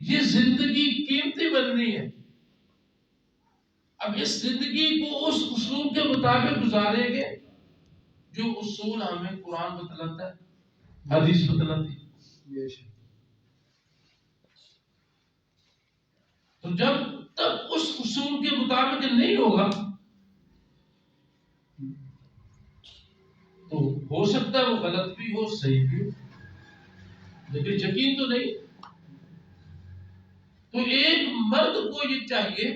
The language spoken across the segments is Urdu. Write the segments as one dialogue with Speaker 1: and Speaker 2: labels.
Speaker 1: یہ زندگی قیمتی بننی ہے. اب اس زندگی کو اس اصول کے مطابق گزاریں گے جو اصول ہمیں قرآن بتلاتا ہے، حدیث بتلاتی ہے. تو جب تک اس اصول کے مطابق نہیں ہوگا تو ہو سکتا ہے وہ غلط بھی ہو صحیح بھی ہو، لیکن یقین تو نہیں. تو ایک مرد کو یہ چاہیے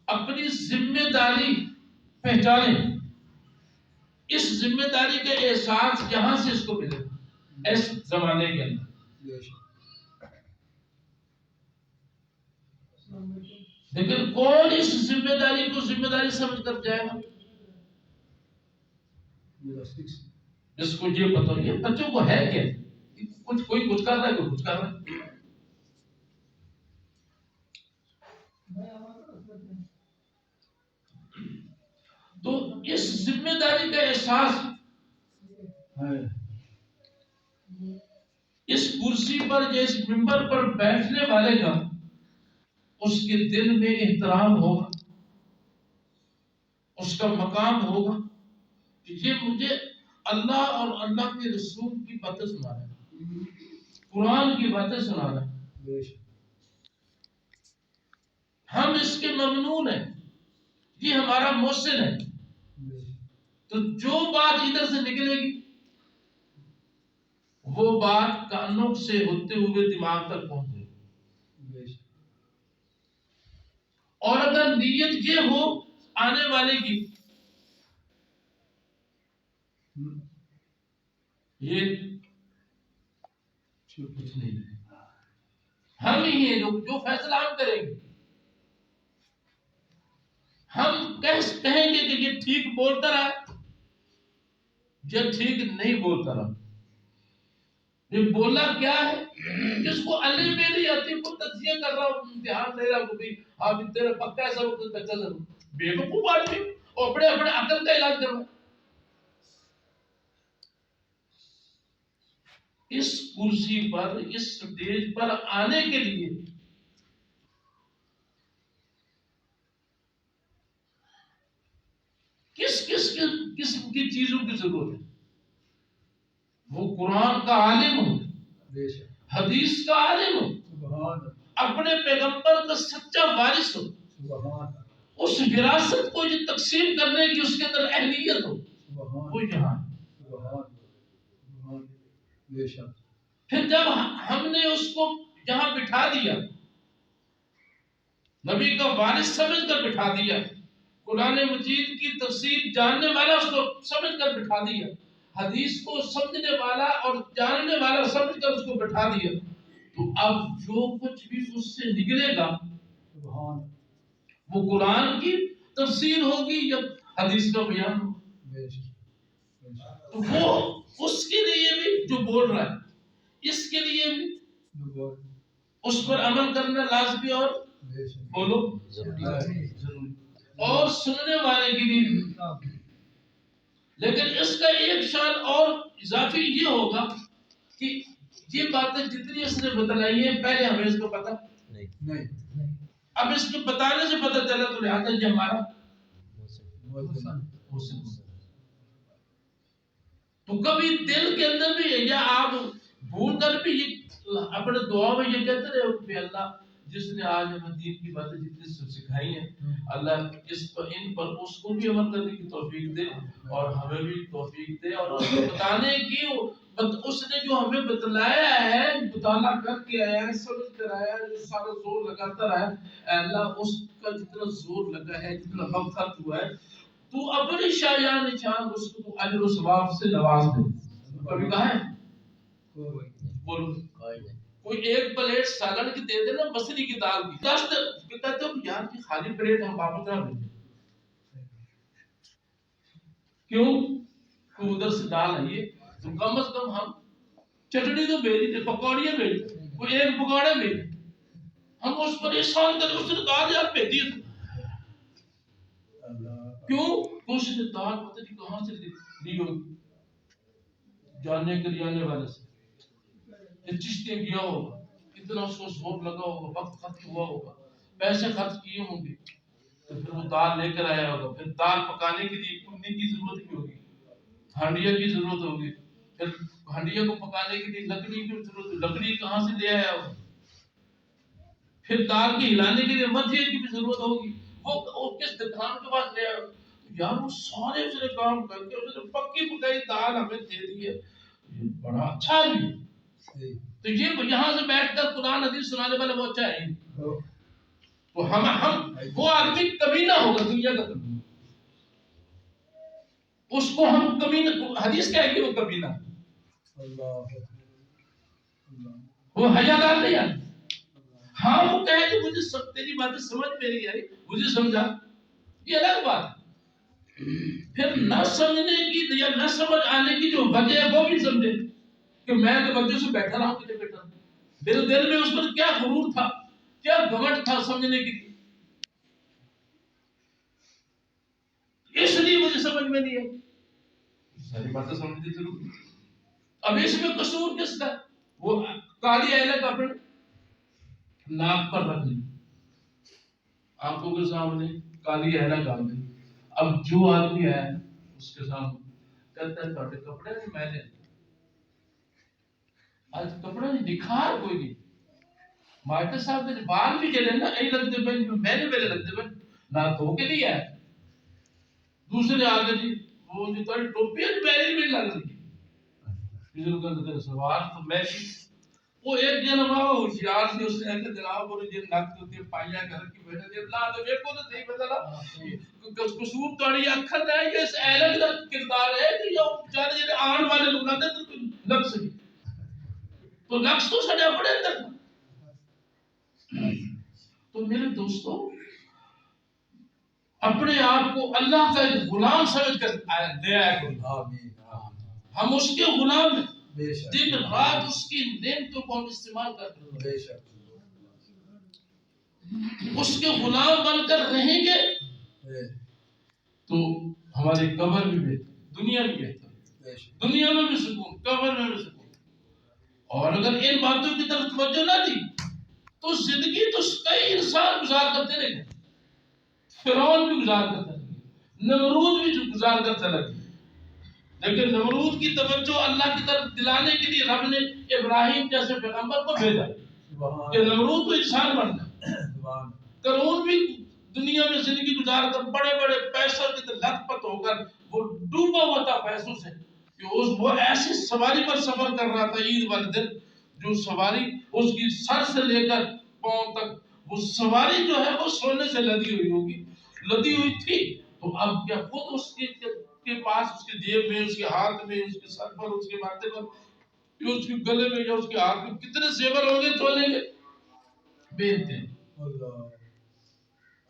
Speaker 1: اپنی ذمہ داری پہچانے. اس ذمہ داری کا احساس یہاں سے اس کو ملے گا اس زمانے کے اندر. لیکن کون اس ذمہ داری کو ذمہ داری سمجھ کر جائے گا؟ جس کو یہ پتہ نہیں. بچوں کو ہے کیا، کوئی کچھ کر رہا ہے، کوئی کچھ کر رہا ہے. تو اس ذمہ داری کا احساس اس کرسی پر یا اس منبر پر بیٹھنے والے کا اس کے دل میں احترام ہوگا، اس کا مقام ہوگا کہ یہ مجھے اللہ اور اللہ کے رسول کی باتیں سنا رہا ہے، قرآن کی باتیں سنا رہا ہے. ہم اس کے ممنون ہیں، یہ ہمارا محسن ہے. تو جو بات ادھر سے نکلے گی وہ بات کانوں سے ہوتے ہوئے دماغ تک پہنچے گی. اور اگر نیت یہ ہو آنے والے کی یہ کچھ نہیں ہے، ہم ہی ہیں جو فیصلہ ہم کریں گے. ہم کہیں گے کہ یہ ٹھیک بولتا رہا، یہ ٹھیک نہیں بولتا رہا. یہ بولا کیا ہے، جس کو علی میں نہیں آتی وہ تجزیہ کر رہا ہوں، امتحان دے رہا ہوں کہ آپ تیرا پکا ایسا وقت بچہ ضرور بیوقوف آدمی اور اپنے عقل کا علاج کر رہا. اس کرسی پر اس سٹیج پر آنے کے لیے کس قسم کی چیزوں کی ضرورت ہے؟ وہ قرآن کا عالم ہو، حدیث کا عالم ہو، اپنے پیغمبر کا سچا وارث ہو، اس وراثت کو یہ تقسیم کرنے کی اس کے اندر اہلیت ہو، وہ یہاں. پھر جب ہم نے اس کو یہاں بٹھا دیا، نبی کا وارث سمجھ کر بٹھا دیا، قرآن مجید کی تفسیر جاننے والا اس کو سمجھ کر بٹھا دیا، حدیث کو سمجھنے والا اور جاننے والا سمجھ کر اس کو بٹھا دیا، تو اب جو کچھ بھی اس سے نکلے گا وہ قرآن کی تفسیر ہوگی یا حدیث کا بیان ہوگا. تو وہ اس کے لیے بھی جو بول رہا ہے، اس کے لیے بھی اس پر عمل کرنا لازمی اور بولو ضروری، اور سننے والے کے لیے بھی. لیکن اس کا ایک شان اور اضافی یہ ہوگا کہ یہ باتیں جتنی اس نے بتلائی ہیں پہلے ہمیں اس کو پتہ نہیں. اب اس کو بتانے سے پتہ چلا تو لہٰذا یہ ہمارا حسن. تو کبھی دل کے اندر بھی یا آپ بھول کر بھی اپنے دعا میں یہ کہتے رہے کہ اللہ جس نے آج ہمیں دین کی باتیں جتنی سکھائی ہیں، اللہ اس پر ان پر اس کو بھی عمل کرنے کی توفیق دے اور ہمیں بھی توفیق دے. اور اس کو بتانے کی اس نے جو ہمیں بتلایا ہے، مطالعہ کر کے آیا ہے، سمجھ کر آیا ہے، جو سارا زور لگاتا رہا ہے، اللہ اس کا جتنا زور لگا ہے، جتنا وقت خرچ ہوا ہے، تو اپنی شایان نشان اس کو اجر و ثواب سے نواز دے. کبھی کہا ہے بولو کوئی ایک پلیٹ سالن کی دے دے نا، مسری کی دال کی، کہتے ہو یار کی خالی پلیٹ ہم واپس نہ بھیجیں. کیوں؟ تو ادھر سے دال آئیے تو کم از کم ہم چٹنی تو بھیج دے، پکوڑیاں بھیج دے، کوئی ایک پکوڑے بھیج دے، ہم اس پر احسان کریں. اس نے دال یار بھیجی ہے. کیوں؟ اس نے دال پتہ نہیں کہاں سے لی ہوگی، جاننے کے لیے آنے والے سے چشتے گیا ہوگا، کتنا اس کو زور لگا ہوگا، وقت خرچ ہوا ہوگا، پیسے خرچ کیے ہوں گے، تو پھر وہ دال لے کر آیا ہوگا. پھر دال پکانے کے لیے کنی کی ضرورت بھی ہوگی، ہانڈیا کی ضرورت ہوگی، پھر ہانڈیا کو پکانے کے لیے لکڑی کی ضرورت ہوگی، لکڑی کہاں سے لے آیا ہوگا، پھر دال کے ہلانے کے لیے مدھیے کی بھی ضرورت ہوگی، وہ کس دکان کے پاس لے آیا. یار وہ سارے اس نے کام کر کے اس نے پکی پکائی دال ہمیں دے دی ہے، یہ بڑا اچھا بھی ہے. تو یہ یہاں سے بیٹھ کر قرآن حدیث سنانے والے وہ اچھا ہے. تو ہم وہ آدمی کبھی نہ ہوگا دنیا کا کبھی، اس کو ہم کبھی نہ، حدیث کہے گی وہ کبھی نہ، وہ حیادار نہیں ہے. ہاں وہ کہے کہ مجھے سب تیری باتیں سمجھ میں نہیں آئی، مجھے سمجھا، یہ الگ بات ہے. پھر نہ سمجھنے کی یا نہ سمجھ آنے کی جو وجہ ہے وہ بھی سمجھے کہ میں توجہ سے بیٹھا رہا ہوں، بیٹھا رہا ہوں. میرے دل میں اس پر کیا غرور تھا، کیا گھمنڈ تھا سمجھنے کے لیے، اس لیے مجھے سمجھ میں نہیں ہے. ساری باتیں سمجھنی ضروری. اب اس میں قصور کس کا؟ وہ کالی عینک اپنے ناک پر رکھ لی، آنکھوں کے سامنے کالی عینک آ گئی. اب جو آدمی ہے اس کے سامنے کہتا ہے تھوڑے کپڑے نہیں میلے، آج کپڑا نہیں دکھا کوئی نہیں. ماسٹر صاحب کے بال بھی جلے نا نہیں لگتے بھائی، میلے میلے لگتے بھائی، نہ دھو کے نہیں ہے. دوسرے آگے جی وہ جو تھوڑی ٹوپی ہے میلے بھی لگ رہی ہے سوار تو میں وہ ایک جن ہوا ہوشیار سی اس نے کہ جناب وہ جن نک تے پائیاں کر کے بیٹھے دے اللہ تو دیکھو تو صحیح بدلا قصور توڑی اکھر ہے یہ اس ایلن کا کردار ہے کہ یہ بیچارے جڑے آن والے لوگ آتے تو لفظ تو لفظ تو سڑے اپنے اندر. تو میرے دوستو اپنے آپ کو اللہ کا ایک غلام سمجھ کر لے آیا کرو. ہم اس کے غلام ہیں، دن رات اس کی نعمتوں کو ہم استعمال کرتے ہیں. اس کے غلام بن کر رہیں گے تو ہماری قبر بھی بہتر، دنیا بھی بہتر، دنیا میں بھی سکون، قبر میں بھی سکون. اور اگر ان باتوں کی طرف توجہ نہ دی تو زندگی تو کئی انسان گزار کرتے رہے، فرعون بھی گزار کرتا رہے، نمرود بھی گزار کرتا رہے. لیکن نمرود کی توجہ اللہ کی طرف دلانے کے لیے رب نے ابراہیم جیسے پیغمبر کو بھیجا کہ نمرود تو انسان بن گیا. قارون بھی دنیا میں زندگی گزار کر بڑے بڑے پیسوں کی لت پت ہو کر وہ ڈوبا ہوا تھا پیسوں سے کہ وہ ایسی سواری پر سفر کر رہا تھا عید والے دن، جو سواری اس کی سر سے لے کر پاؤں تک وہ سواری جو ہے وہ سونے سے لدی ہوئی ہوگی، لدی ہوئی تھی. تو اب کیا خود اس کے پاس، اس کے جیب میں، اس کے ہاتھ میں، اس کے سر پر، اس کے ماتھے پر، اس کے گلے میں یا اس کے ہاتھ میں کتنے زیور ہوں گے سونے کے بہتے ہیں.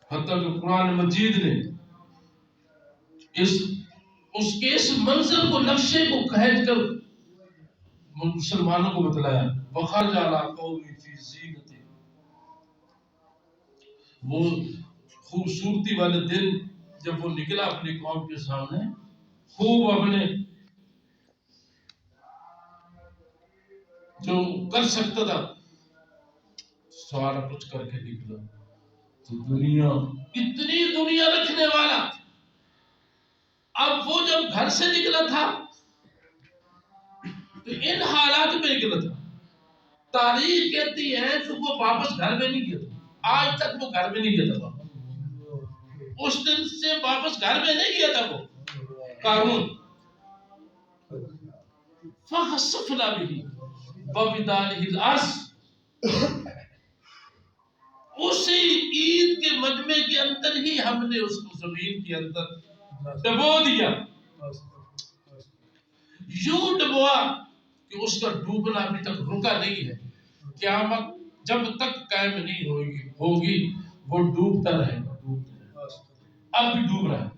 Speaker 1: حتیٰ کہ قرآن مجید نے اس کے اس منظر کو، نقشے کو کھینچ کر مسلمانوں کو بتلایا. وَخَرَجَ عَلَىٰ قَوْمِهِ فِي زِینَتِهِ، وہ خوبصورتی والے دن جب وہ نکلا اپنی قوم کے سامنے، خوب اپنے جو کر سکتا تھا سارا کچھ کر کے نکلا. تو دنیا، اتنی دنیا رکھنے والا، اب وہ جب گھر سے نکلا تھا تو ان حالات میں نکلا تھا. تاریخ کہتی ہے کہ وہ واپس گھر میں نہیں گیا تھا، آج تک وہ گھر میں نہیں گیا تھا. اس دن سے واپس گھر میں نہیں گیا تھا وہ قارون. فَخَسَفْنَا بِهِ وَبِدَارِهِ الْأَرْضِ، اسی عید کے مجمع کے اندر ہی ہم نے اس کو زمین کے اندر ڈبو دیا. یوں ڈبوا کہ اس کا ڈوبنا ابھی تک رکا نہیں ہے. قیامت جب تک قائم نہیں ہوگی وہ ڈوبتا رہے گا. اب بھی ڈوب رہا ہے.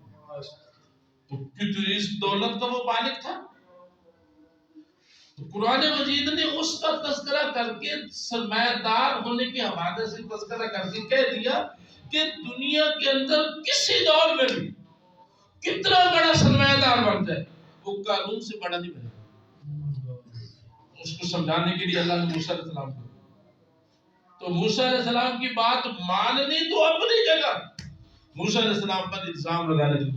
Speaker 1: تو کتنی اس دولت کا وہ مالک تھا. تو قرآن مجید نے اس کا تذکرہ کر کے سرمایہ دار ہونے کے حوالے سے تذکرہ کر کے کہہ دیا کہ دنیا کے اندر کسی دور میں بھی کتنا بڑا سرمایہ دار بن جائے وہ قارون سے بڑا نہیں بنے. اس کو سمجھانے کے لیے اللہ نے موسیٰ علیہ السلام کو تو موسیٰ علیہ السلام کی بات ماننی تو اپنی جگہ، موسیٰ علیہ السلام پر الزام لگانے کی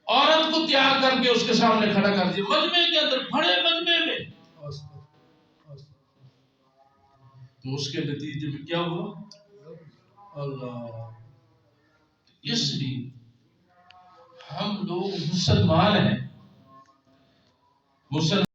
Speaker 1: عورت کو تیار کر کے اس کے سامنے کھڑا کر دیا، مجمع کے اندر، بڑے مجمع میں. تو اس کے نتیجے میں کیا ہوا؟ اللہ. اس لیے ہم لوگ مسلمان ہیں، مسلمان